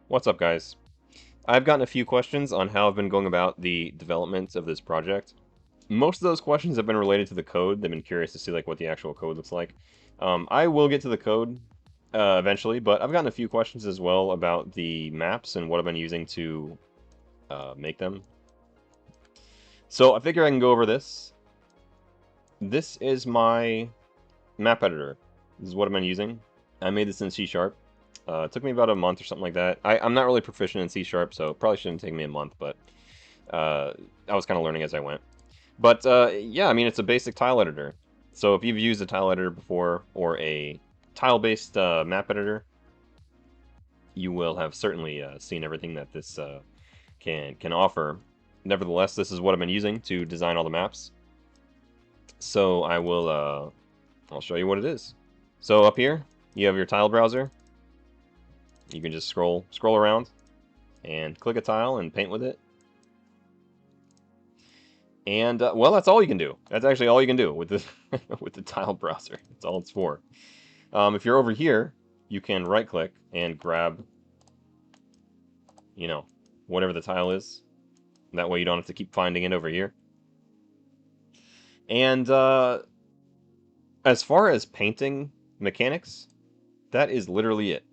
What's up, guys? I've gotten a few questions on how I've been going about the development of this project. Most of those questions have been related to the code. They've been curious to see like what the actual code looks like. I will get to the code eventually, but I've gotten a few questions as well about the maps and what I've been using to make them. So I figure I can go over this. This is my map editor. This is what I've been using. I made this in C#. It took me about a month or something like that. I'm not really proficient in C#, so it probably shouldn't take me a month, but I was kind of learning as I went. But yeah, I mean, it's a basic tile editor. So if you've used a tile editor before, or a tile-based map editor, you will have certainly seen everything that this can offer. Nevertheless, this is what I've been using to design all the maps. So I'll show you what it is. So up here, you have your tile browser. You can just scroll around and click a tile and paint with it. And well, that's all you can do. That's actually all you can do with the with the tile browser. That's all it's for. If you're over here, you can right-click and grab, you know, whatever the tile is. That way you don't have to keep finding it over here. And as far as painting mechanics, that is literally it.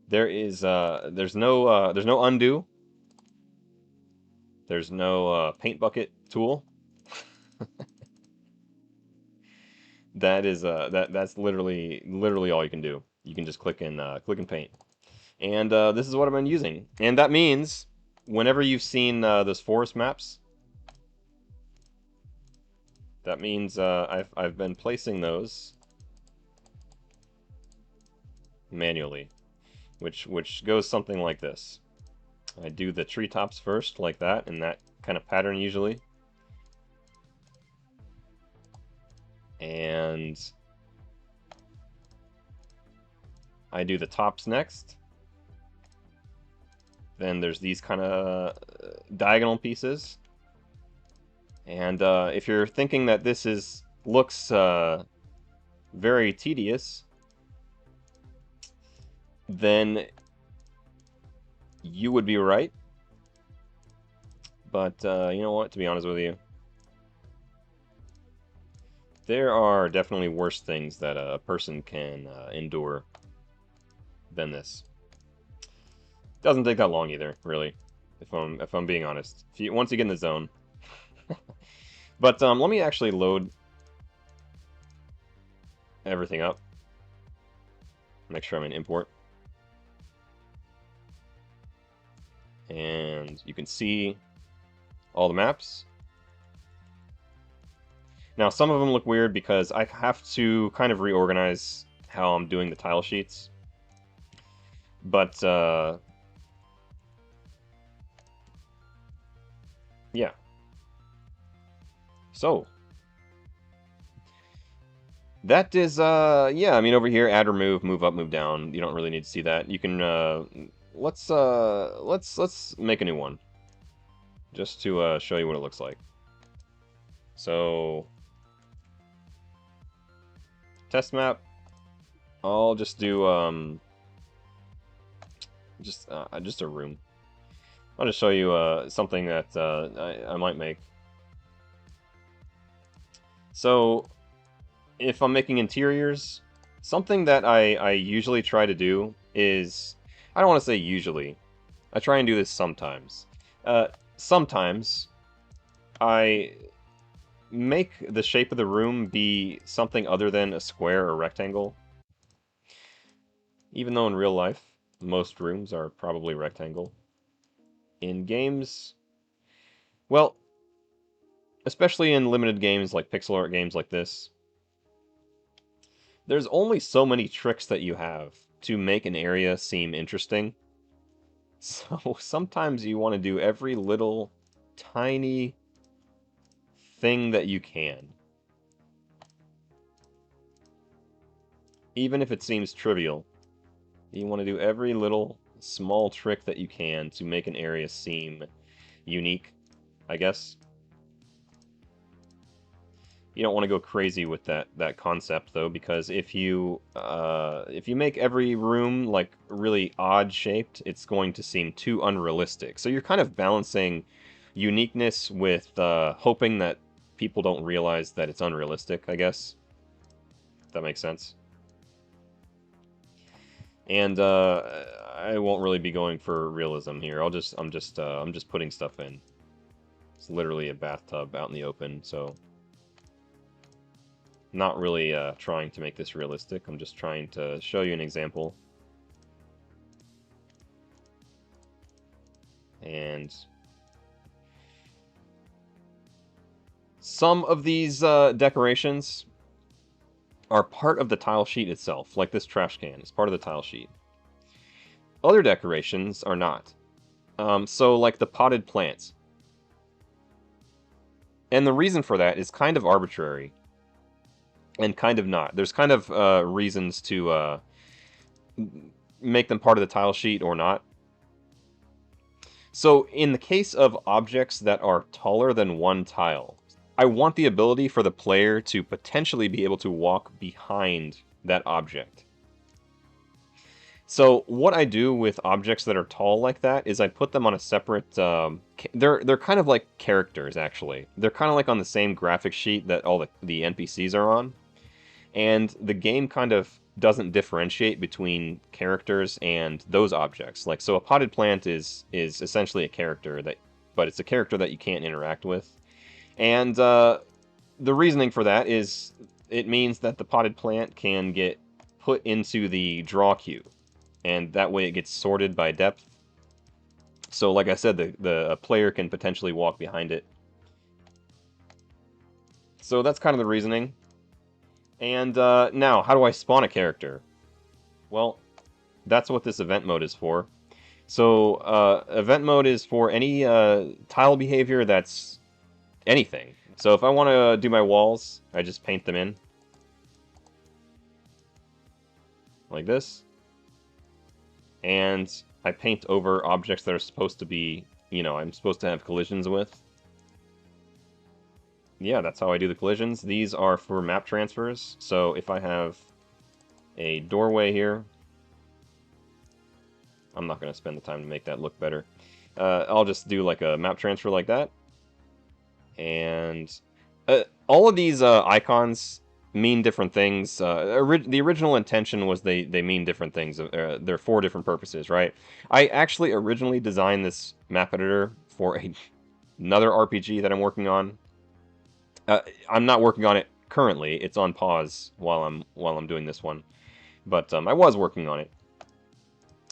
There's no undo. There's no paint bucket tool. That's literally all you can do. You can just click and paint. And this is what I've been using. And that means whenever you've seen those forest maps, that means I've been placing those manually, which goes something like this. I do the treetops first, like that, in that kind of pattern usually. And I do the tops next. Then there's these kind of diagonal pieces. And if you're thinking that this looks very tedious, then you would be right. But you know what? To be honest with you, there are definitely worse things that a person can endure than this. Doesn't take that long either, really, if I'm being honest. Once you get in the zone. But let me actually load everything up. Make sure I'm in import. And you can see all the maps. Now, some of them look weird because I have to kind of reorganize how I'm doing the tile sheets. But, yeah. So, that is, yeah, I mean, over here, add, remove, move up, move down. You don't really need to see that. You can, let's make a new one. Just to, show you what it looks like. So, test map. I'll just do, just a room. I'll just show you, something that, I might make. So, if I'm making interiors, something that I usually try to do is, I don't want to say usually, I try and do this sometimes. Sometimes, I make the shape of the room be something other than a square or rectangle. Even though in real life, most rooms are probably rectangle. In games, well, especially in limited games like pixel art games like this, there's only so many tricks that you have to make an area seem interesting. So sometimes you want to do every little tiny thing that you can. Even if it seems trivial, you want to do every little small trick that you can to make an area seem unique, I guess. You don't want to go crazy with that concept though, because if you make every room like really odd shaped, it's going to seem too unrealistic. So you're kind of balancing uniqueness with hoping that people don't realize that it's unrealistic, I guess. If that makes sense. And I won't really be going for realism here. I'm just putting stuff in. It's literally a bathtub out in the open, so not really trying to make this realistic. I'm just trying to show you an example. And some of these decorations are part of the tile sheet itself, like this trash can is part of the tile sheet. Other decorations are not. So like the potted plants. And the reason for that is kind of arbitrary. And kind of not. There's kind of reasons to make them part of the tile sheet or not. So in the case of objects that are taller than one tile, I want the ability for the player to potentially be able to walk behind that object. So what I do with objects that are tall like that is I put them on a separate... they're kind of like characters, actually. They're kind of like on the same graphic sheet that all the NPCs are on. And the game kind of doesn't differentiate between characters and those objects. Like, so a potted plant is essentially a character, but it's a character that you can't interact with. And the reasoning for that is it means that the potted plant can get put into the draw queue. And that way it gets sorted by depth. So like I said, the player can potentially walk behind it. So that's kind of the reasoning. And now, how do I spawn a character? Well, that's what this event mode is for. So event mode is for any tile behavior that's anything. So if I want to do my walls, I just paint them in. Like this. And I paint over objects that are supposed to be, I'm supposed to have collisions with. Yeah, that's how I do the collisions. These are for map transfers. So if I have a doorway here, I'm not going to spend the time to make that look better. I'll just do like a map transfer like that. And all of these icons mean different things. The original intention was they mean different things. They're for different purposes, right? I actually originally designed this map editor for another RPG that I'm working on. I'm not working on it currently. It's on pause while I'm doing this one, but I was working on it.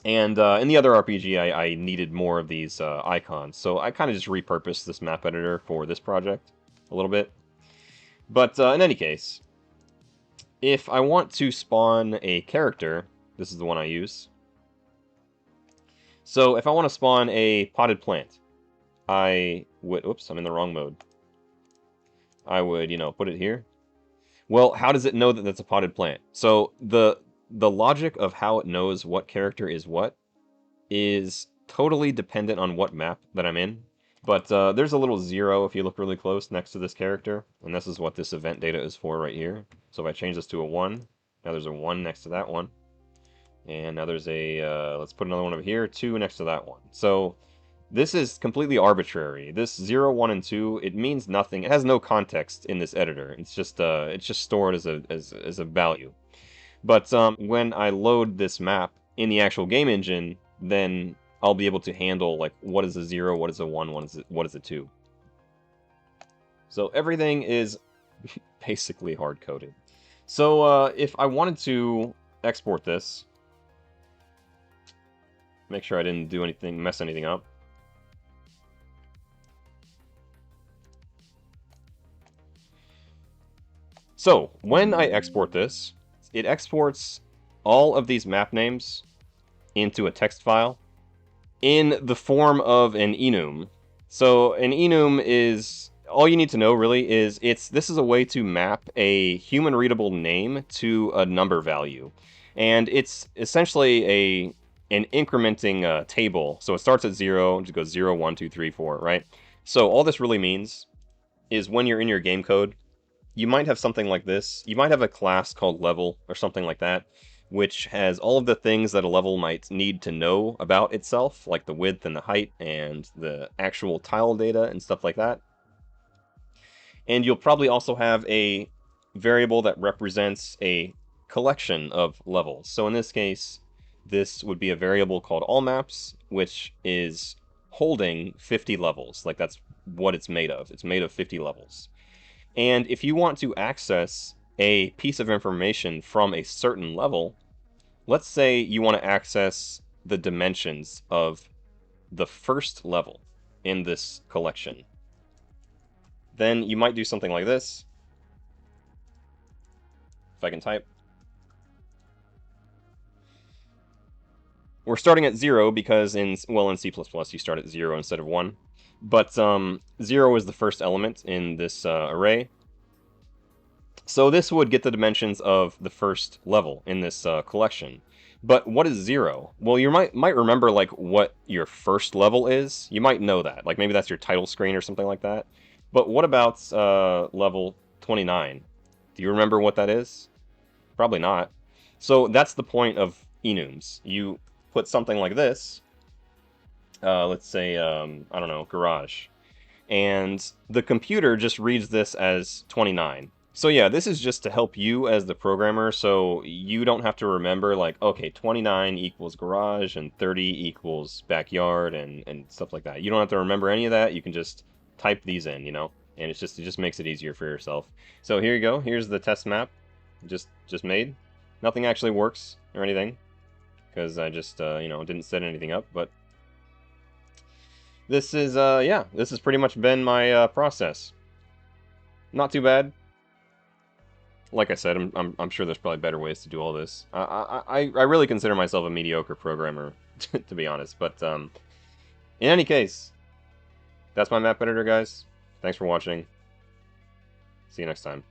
And in the other RPG, I needed more of these icons, so I kind of just repurposed this map editor for this project a little bit. But in any case, if I want to spawn a character, this is the one I use. So if I want to spawn a potted plant, I would... Oops, I'm in the wrong mode. I would, put it here. Well, how does it know that that's a potted plant? So the logic of how it knows what character is what is totally dependent on what map that I'm in. But there's a little 0 if you look really close next to this character, and this is what this event data is for right here. So if I change this to a 1, now there's a 1 next to that one. And now there's a, let's put another one over here, 2 next to that one. So this is completely arbitrary. This 0, 1, and 2, it means nothing. It has no context in this editor. It's just stored as a value. But when I load this map in the actual game engine, then I'll be able to handle like what is a 0, what is a 1, what is a 2. So everything is basically hard coded. So if I wanted to export this, make sure I didn't do anything, mess anything up. So, when I export this, it exports all of these map names into a text file in the form of an enum. So, an enum is... all you need to know, really, is this is a way to map a human-readable name to a number value. And it's essentially an incrementing table. So it starts at 0, it goes 0, 1, 2, 3, 4, right? So all this really means is when you're in your game code, you might have something like this. You might have a class called level or something like that, which has all of the things that a level might need to know about itself, like the width and the height and the actual tile data and stuff like that. And you'll probably also have a variable that represents a collection of levels. So in this case, this would be a variable called allMaps, which is holding 50 levels. Like that's what it's made of. It's made of 50 levels. And if you want to access a piece of information from a certain level, let's say you want to access the dimensions of the first level in this collection, then you might do something like this. If I can type. We're starting at 0 because in C++ you start at 0 instead of 1. But 0 is the first element in this array. So this would get the dimensions of the first level in this collection. But what is 0? Well, you might remember like what your first level is. You might know that. Like maybe that's your title screen or something like that. But what about level 29? Do you remember what that is? Probably not. So that's the point of enums. You put something like this. Let's say, I don't know, garage. And the computer just reads this as 29. So yeah, this is just to help you as the programmer, so you don't have to remember, like, okay, 29 equals garage, and 30 equals backyard, and stuff like that. You don't have to remember any of that, you can just type these in, you know? And it just makes it easier for yourself. So here you go, here's the test map, just made. Nothing actually works, or anything, because I just, you know, didn't set anything up, but this is, yeah, this has pretty much been my process. Not too bad. Like I said, I'm sure there's probably better ways to do all this. I really consider myself a mediocre programmer, to be honest. But in any case, that's my map editor, guys. Thanks for watching. See you next time.